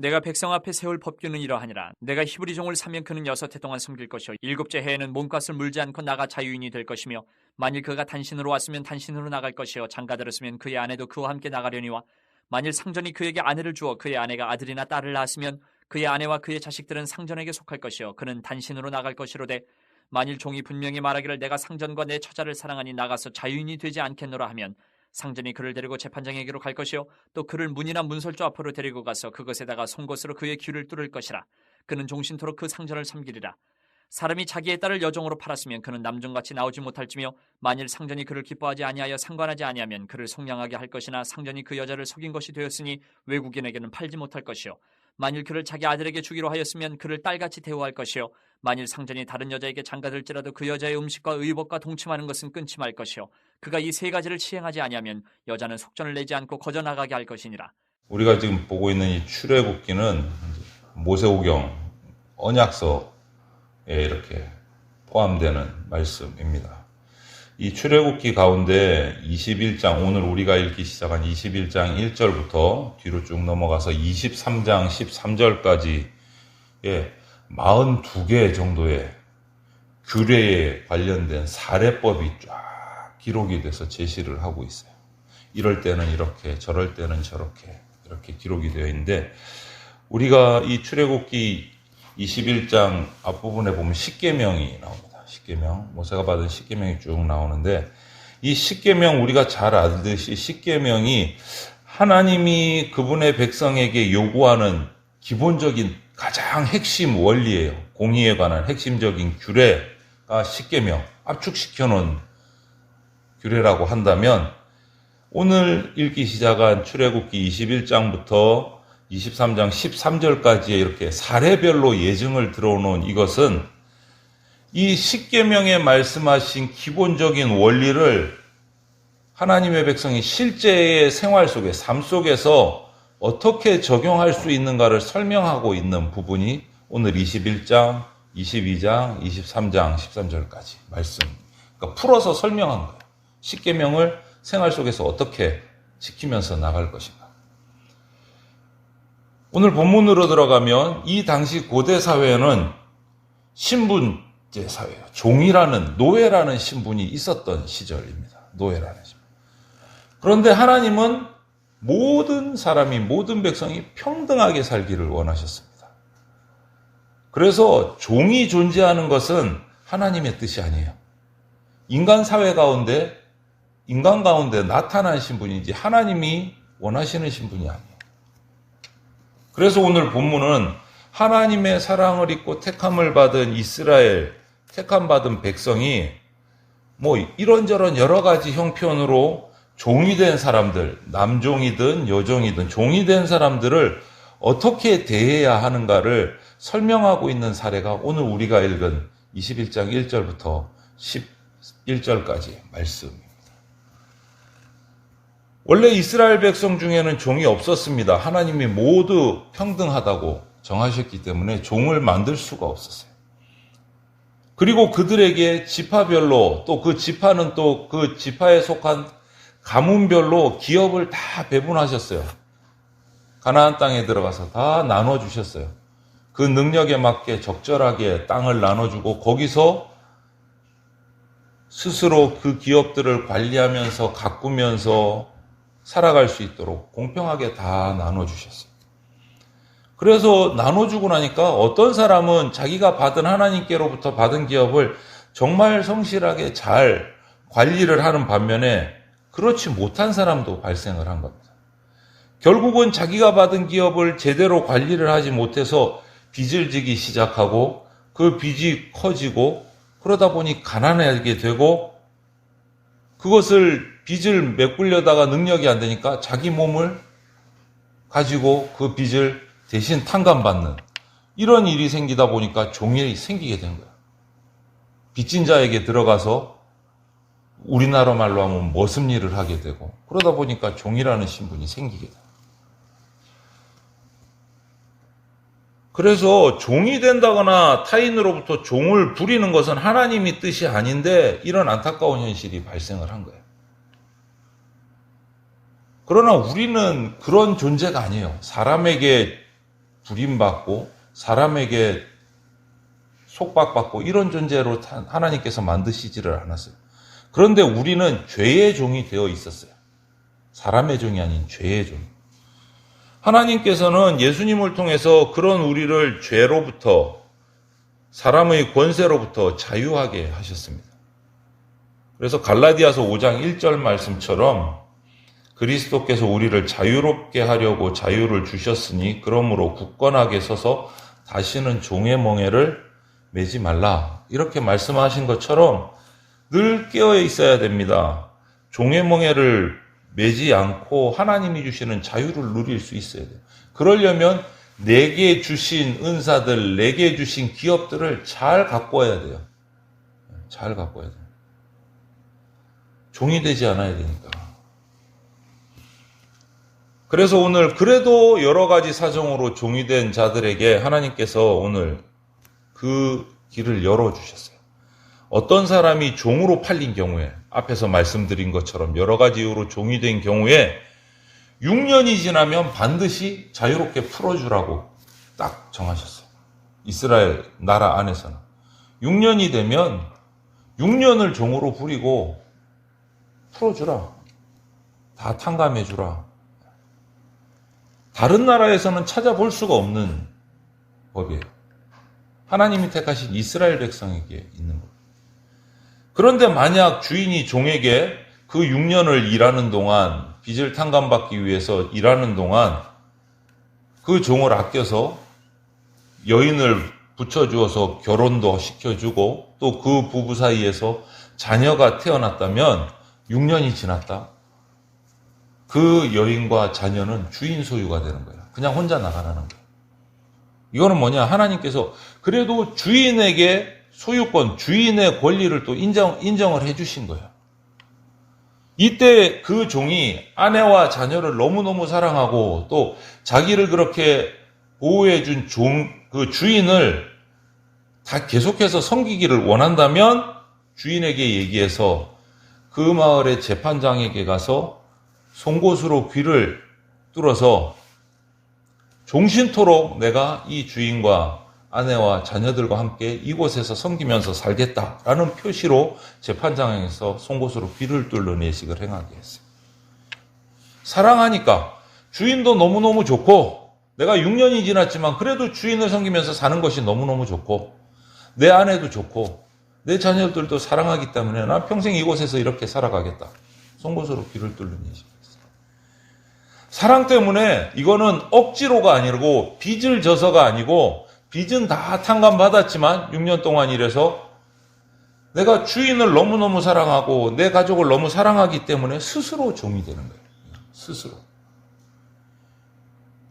내가 백성 앞에 세울 법규는 이러하니라. 내가 히브리 종을 사면 그는 6해 동안 섬길 것이요 7째 해에는 몸값을 물지 않고 나가 자유인이 될 것이며 만일 그가 단신으로 왔으면 단신으로 나갈 것이요 장가 들었으면 그의 아내도 그와 함께 나가려니와 만일 상전이 그에게 아내를 주어 그의 아내가 아들이나 딸을 낳았으면 그의 아내와 그의 자식들은 상전에게 속할 것이요 그는 단신으로 나갈 것이로되 만일 종이 분명히 말하기를 내가 상전과 내 처자를 사랑하니 나가서 자유인이 되지 않겠노라 하면 상전이 그를 데리고 재판장에게로 갈 것이요 또 그를 문이나 문설주 앞으로 데리고 가서 그것에다가 송곳으로 그의 귀를 뚫을 것이라. 그는 종신토록 그 상전을 섬기리라. 사람이 자기의 딸을 여종으로 팔았으면 그는 남종같이 나오지 못할지며 만일 상전이 그를 기뻐하지 아니하여 상관하지 아니하면 그를 속량하게 할 것이나 상전이 그 여자를 속인 것이 되었으니 외국인에게는 팔지 못할 것이요 만일 그를 자기 아들에게 주기로 하였으면 그를 딸같이 대우할 것이요 만일 상전이 다른 여자에게 장가들지라도 그 여자의 음식과 의복과 동침하는 것은 끊지 말 것이요 그가 이 3가지를 시행하지 아니하면 여자는 속전을 내지 않고 거저 나가게 할 것이니라. 우리가 지금 보고 있는 이 출애굽기는 모세오경 언약서에 이렇게 포함되는 말씀입니다. 이 출애굽기 가운데 21장, 오늘 우리가 읽기 시작한 21장 1절부터 뒤로 쭉 넘어가서 23장 13절까지 42개 정도의 규례에 관련된 사례법이 쫙 기록이 돼서 제시를 하고 있어요. 이럴 때는 이렇게, 저럴 때는 저렇게 이렇게 기록이 되어 있는데, 우리가 이 출애굽기 21장 앞부분에 보면 십계명이 나옵니다. 십계명, 모세가 받은 십계명이 쭉 나오는데, 이 십계명, 우리가 잘 알듯이 십계명이 하나님이 그분의 백성에게 요구하는 기본적인 가장 핵심 원리예요. 공의에 관한 핵심적인 규례가 십계명, 압축시켜 놓은 규례라고 한다면, 오늘 읽기 시작한 출애굽기 21장부터 23장 13절까지의 이렇게 사례별로 예증을 들어놓은 이것은 이 십계명에 말씀하신 기본적인 원리를 하나님의 백성이 실제의 생활 속에, 삶 속에서 어떻게 적용할 수 있는가를 설명하고 있는 부분이 오늘 21장, 22장, 23장, 13절까지 말씀. 그러니까 풀어서 설명한 거예요. 십계명을 생활 속에서 어떻게 지키면서 나갈 것인가. 오늘 본문으로 들어가면 이 당시 고대 사회는 신분제 사회예요. 종이라는, 노예라는 신분이 있었던 시절입니다. 노예라는 신분. 그런데 하나님은 모든 사람이, 모든 백성이 평등하게 살기를 원하셨습니다. 그래서 종이 존재하는 것은 하나님의 뜻이 아니에요. 인간 사회 가운데, 인간 가운데 나타난 신분이지 하나님이 원하시는 신분이 아니에요. 그래서 오늘 본문은 하나님의 사랑을 입고 택함을 받은 이스라엘, 택함받은 백성이 뭐 이런저런 여러 가지 형편으로 종이 된 사람들, 남종이든 여종이든 종이 된 사람들을 어떻게 대해야 하는가를 설명하고 있는 사례가 오늘 우리가 읽은 21장 1절부터 11절까지 말씀입니다. 원래 이스라엘 백성 중에는 종이 없었습니다. 하나님이 모두 평등하다고 정하셨기 때문에 종을 만들 수가 없었어요. 그리고 그들에게 지파별로, 또 그 지파는 또 그 지파에 속한 가문별로 기업을 다 배분하셨어요. 가나안 땅에 들어가서 다 나눠주셨어요. 그 능력에 맞게 적절하게 땅을 나눠주고 거기서 스스로 그 기업들을 관리하면서 가꾸면서 살아갈 수 있도록 공평하게 다 나눠주셨어요. 그래서 나눠주고 나니까 어떤 사람은 자기가 받은, 하나님께로부터 받은 기업을 정말 성실하게 잘 관리를 하는 반면에 그렇지 못한 사람도 발생을 한 겁니다. 결국은 자기가 받은 기업을 제대로 관리를 하지 못해서 빚을 지기 시작하고 그 빚이 커지고 그러다 보니 가난하게 되고 그것을 빚을 메꾸려다가 능력이 안 되니까 자기 몸을 가지고 그 빚을 대신 탕감받는 이런 일이 생기다 보니까 종이 생기게 된 거예요. 빚진 자에게 들어가서 우리나라 말로 하면 머슴일을 하게 되고 그러다 보니까 종이라는 신분이 생기게 돼요. 그래서 종이 된다거나 타인으로부터 종을 부리는 것은 하나님의 뜻이 아닌데 이런 안타까운 현실이 발생을 한 거예요. 그러나 우리는 그런 존재가 아니에요. 사람에게 부림받고 사람에게 속박받고 이런 존재로 하나님께서 만드시지를 않았어요. 그런데 우리는 죄의 종이 되어 있었어요. 사람의 종이 아닌 죄의 종. 하나님께서는 예수님을 통해서 그런 우리를 죄로부터, 사람의 권세로부터 자유하게 하셨습니다. 그래서 갈라디아서 5장 1절 말씀처럼 그리스도께서 우리를 자유롭게 하려고 자유를 주셨으니 그러므로 굳건하게 서서 다시는 종의 멍에를 매지 말라. 이렇게 말씀하신 것처럼 늘 깨어 있어야 됩니다. 종의 멍에를 매지 않고 하나님이 주시는 자유를 누릴 수 있어야 돼요. 그러려면 내게 주신 은사들, 내게 주신 기업들을 잘 가꿔야 돼요. 잘 가꿔야 돼요. 종이 되지 않아야 되니까. 그래서 오늘 그래도 여러 가지 사정으로 종이 된 자들에게 하나님께서 오늘 그 길을 열어주셨어요. 어떤 사람이 종으로 팔린 경우에, 앞에서 말씀드린 것처럼 여러 가지 이유로 종이 된 경우에 6년이 지나면 반드시 자유롭게 풀어주라고 딱 정하셨어요. 이스라엘 나라 안에서는. 6년이 되면 6년을 종으로 부리고 풀어주라. 다 탕감해주라. 다른 나라에서는 찾아볼 수가 없는 법이에요. 하나님이 택하신 이스라엘 백성에게 있는 법. 그런데 만약 주인이 종에게 그 6년을 일하는 동안, 빚을 탕감받기 위해서 일하는 동안 그 종을 아껴서 여인을 붙여주어서 결혼도 시켜주고 또 그 부부 사이에서 자녀가 태어났다면 6년이 지났다. 그 여인과 자녀는 주인 소유가 되는 거예요. 그냥 혼자 나가라는 거예요. 이거는 뭐냐? 하나님께서 그래도 주인에게 소유권, 주인의 권리를 또 인정을 해주신 거예요. 이때 그 종이 아내와 자녀를 너무너무 사랑하고 또 자기를 그렇게 보호해준 그 주인을 다 계속해서 섬기기를 원한다면 주인에게 얘기해서 그 마을의 재판장에게 가서 송곳으로 귀를 뚫어서 종신토록 내가 이 주인과 아내와 자녀들과 함께 이곳에서 섬기면서 살겠다라는 표시로 재판장에서 송곳으로 귀를 뚫는 예식을 행하게 했어요. 사랑하니까 주인도 너무너무 좋고 내가 6년이 지났지만 그래도 주인을 섬기면서 사는 것이 너무너무 좋고 내 아내도 좋고 내 자녀들도 사랑하기 때문에 난 평생 이곳에서 이렇게 살아가겠다. 송곳으로 귀를 뚫는 예식을 했어요. 사랑 때문에 이거는 억지로가 아니고 빚을 져서가 아니고 빚은 다 탕감받았지만 6년 동안 일해서 내가 주인을 너무너무 사랑하고 내 가족을 너무 사랑하기 때문에 스스로 종이 되는 거예요. 스스로.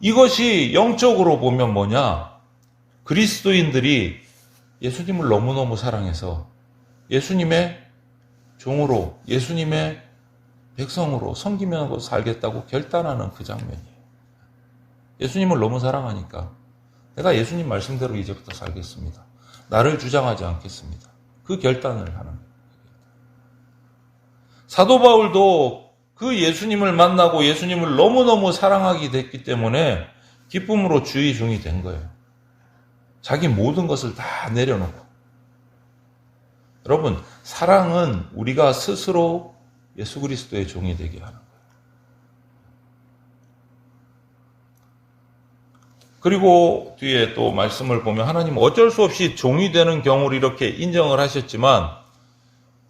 이것이 영적으로 보면 뭐냐? 그리스도인들이 예수님을 너무너무 사랑해서 예수님의 종으로, 예수님의 백성으로 섬기면서 살겠다고 결단하는 그 장면이에요. 예수님을 너무 사랑하니까 내가 예수님 말씀대로 이제부터 살겠습니다. 나를 주장하지 않겠습니다. 그 결단을 하는 거예요. 사도 바울도 그 예수님을 만나고 예수님을 너무너무 사랑하게 됐기 때문에 기쁨으로 주의 종이 된 거예요. 자기 모든 것을 다 내려놓고. 여러분, 사랑은 우리가 스스로 예수 그리스도의 종이 되게 하는 거예요. 그리고 뒤에 또 말씀을 보면 하나님은 어쩔 수 없이 종이 되는 경우를 이렇게 인정을 하셨지만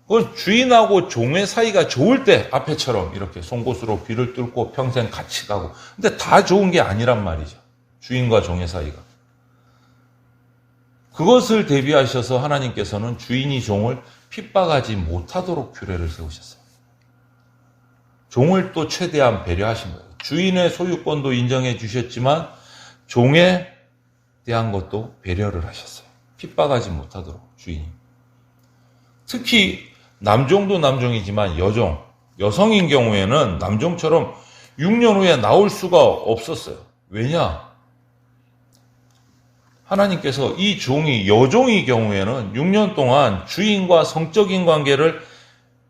그건 주인하고 종의 사이가 좋을 때 앞에처럼 이렇게 송곳으로 귀를 뚫고 평생 같이 가고 근데 다 좋은 게 아니란 말이죠. 주인과 종의 사이가. 그것을 대비하셔서 하나님께서는 주인이 종을 핍박하지 못하도록 규례를 세우셨어요. 종을 또 최대한 배려하신 거예요. 주인의 소유권도 인정해 주셨지만 종에 대한 것도 배려를 하셨어요. 핍박하지 못하도록 주인이. 특히 남종도 남종이지만 여성인 경우에는 남종처럼 6년 후에 나올 수가 없었어요. 왜냐? 하나님께서 이 종이 여종의 경우에는 6년 동안 주인과 성적인 관계를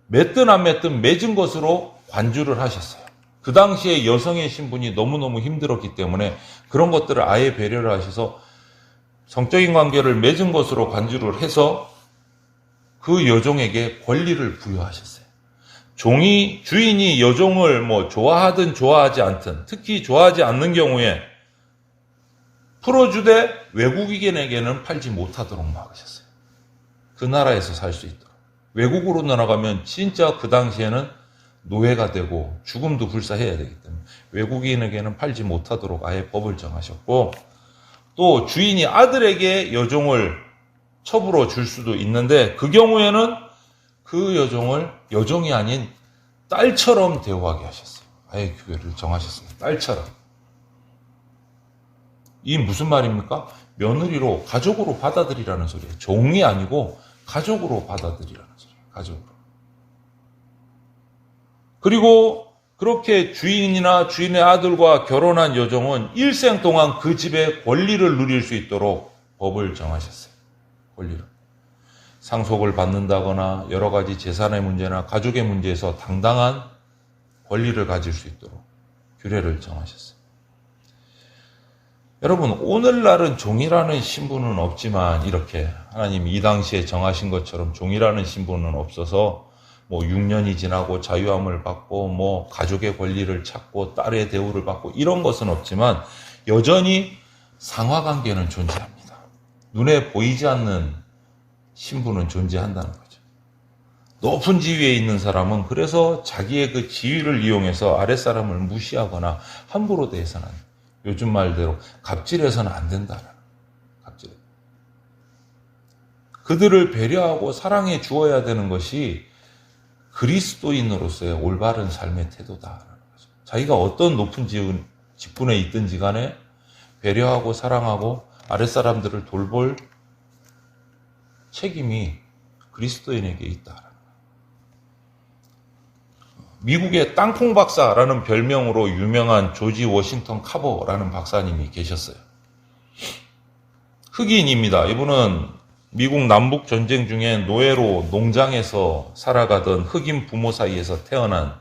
맺든 안 맺든 맺은 것으로 관주를 하셨어요. 그 당시에 여성의 신분이 너무너무 힘들었기 때문에 그런 것들을 아예 배려를 하셔서 성적인 관계를 맺은 것으로 간주를 해서 그 여종에게 권리를 부여하셨어요. 주인이 여종을 뭐 좋아하든 좋아하지 않든, 특히 좋아하지 않는 경우에 풀어주되 외국인에게는 팔지 못하도록 막으셨어요. 그 나라에서 살 수 있도록. 외국으로 나가면 진짜 그 당시에는 노예가 되고 죽음도 불사해야 되기 때문에 외국인에게는 팔지 못하도록 아예 법을 정하셨고, 또 주인이 아들에게 여종을 첩으로 줄 수도 있는데 그 경우에는 그 여종을 여종이 아닌 딸처럼 대우하게 하셨어요. 아예 규례를 정하셨습니다. 딸처럼. 이 무슨 말입니까? 며느리로, 가족으로 받아들이라는 소리예요. 종이 아니고 가족으로 받아들이라는 소리예요. 가족으로. 그리고 그렇게 주인이나 주인의 아들과 결혼한 여종은 일생 동안 그 집의 권리를 누릴 수 있도록 법을 정하셨어요. 권리를. 상속을 받는다거나 여러 가지 재산의 문제나 가족의 문제에서 당당한 권리를 가질 수 있도록 규례를 정하셨어요. 여러분, 오늘날은 종이라는 신분은 없지만 이렇게 하나님이 이 당시에 정하신 것처럼 종이라는 신분은 없어서 뭐 6년이 지나고 자유함을 받고 뭐 가족의 권리를 찾고 딸의 대우를 받고 이런 것은 없지만 여전히 상하관계는 존재합니다. 눈에 보이지 않는 신분은 존재한다는 거죠. 높은 지위에 있는 사람은 그래서 자기의 그 지위를 이용해서 아랫사람을 무시하거나 함부로 대해서는 요즘 말대로 갑질해서는 안 된다라는 갑질. 그들을 배려하고 사랑해 주어야 되는 것이 그리스도인으로서의 올바른 삶의 태도다라는 거죠. 자기가 어떤 높은 직분에 있든지 간에 배려하고 사랑하고 아랫사람들을 돌볼 책임이 그리스도인에게 있다라는 거예요. 미국의 땅콩 박사라는 별명으로 유명한 조지 워싱턴 카버라는 박사님이 계셨어요. 흑인입니다. 이분은 미국 남북 전쟁 중에 노예로 농장에서 살아가던 흑인 부모 사이에서 태어난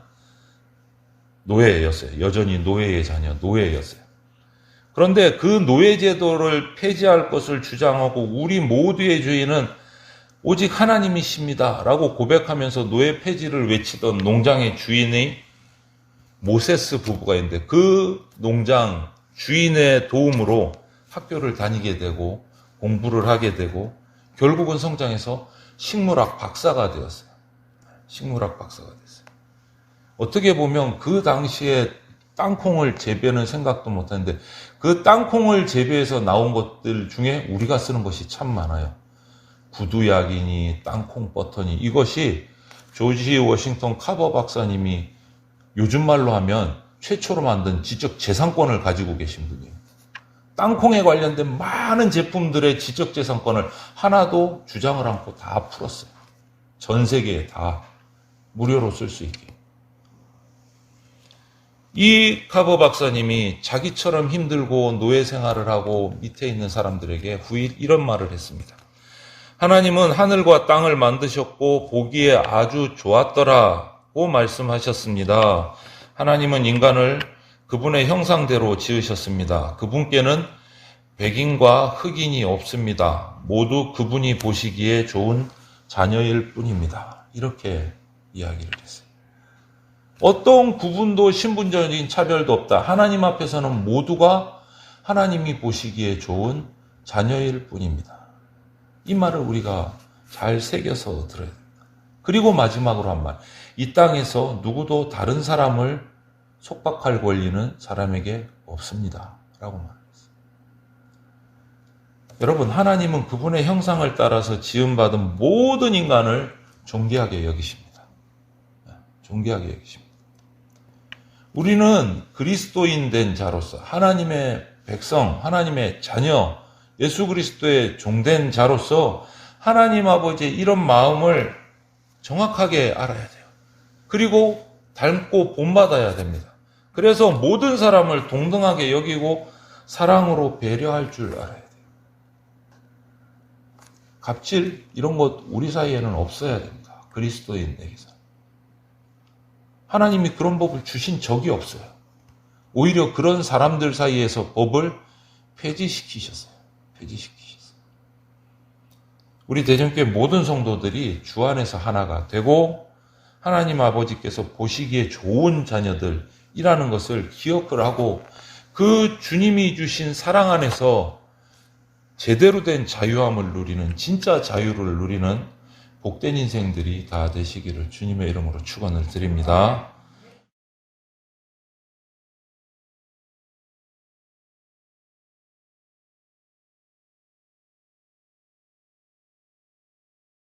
노예였어요. 여전히 노예의 자녀, 노예였어요. 그런데 그 노예 제도를 폐지할 것을 주장하고 우리 모두의 주인은 오직 하나님이십니다 라고 고백하면서 노예 폐지를 외치던 농장의 주인의 모세스 부부가 있는데 그 농장 주인의 도움으로 학교를 다니게 되고 공부를 하게 되고 결국은 성장해서 식물학 박사가 되었어요. 식물학 박사가 됐어요. 어떻게 보면 그 당시에 땅콩을 재배는 생각도 못했는데 그 땅콩을 재배해서 나온 것들 중에 우리가 쓰는 것이 참 많아요. 구두약이니 땅콩 버터니 이것이 조지 워싱턴 카버 박사님이 요즘 말로 하면 최초로 만든 지적 재산권을 가지고 계신 분이에요. 땅콩에 관련된 많은 제품들의 지적 재산권을 하나도 주장을 않고 다 풀었어요. 전 세계에 다 무료로 쓸 수 있게. 이 카버 박사님이 자기처럼 힘들고 노예 생활을 하고 밑에 있는 사람들에게 후일 이런 말을 했습니다. 하나님은 하늘과 땅을 만드셨고 보기에 아주 좋았더라고 말씀하셨습니다. 하나님은 인간을 그분의 형상대로 지으셨습니다. 그분께는 백인과 흑인이 없습니다. 모두 그분이 보시기에 좋은 자녀일 뿐입니다. 이렇게 이야기를 했어요. 어떤 구분도 신분적인 차별도 없다. 하나님 앞에서는 모두가 하나님이 보시기에 좋은 자녀일 뿐입니다. 이 말을 우리가 잘 새겨서 들어야 됩니다. 그리고 마지막으로 한 말. 이 땅에서 누구도 다른 사람을 속박할 권리는 사람에게 없습니다. 라고 말했어요. 여러분, 하나님은 그분의 형상을 따라서 지음받은 모든 인간을 존귀하게 여기십니다. 존귀하게 여기십니다. 우리는 그리스도인 된 자로서 하나님의 백성, 하나님의 자녀, 예수 그리스도의 종된 자로서 하나님 아버지의 이런 마음을 정확하게 알아야 돼요. 그리고 닮고 본받아야 됩니다. 그래서 모든 사람을 동등하게 여기고 사랑으로 배려할 줄 알아야 돼요. 갑질 이런 것 우리 사이에는 없어야 됩니다. 그리스도인에게서. 하나님이 그런 법을 주신 적이 없어요. 오히려 그런 사람들 사이에서 법을 폐지시키셨어요. 우리 대전교회 모든 성도들이 주 안에서 하나가 되고 하나님 아버지께서 보시기에 좋은 자녀들이라는 것을 기억을 하고 그 주님이 주신 사랑 안에서 제대로 된 자유함을 누리는, 진짜 자유를 누리는 복된 인생들이 다 되시기를 주님의 이름으로 축원을 드립니다.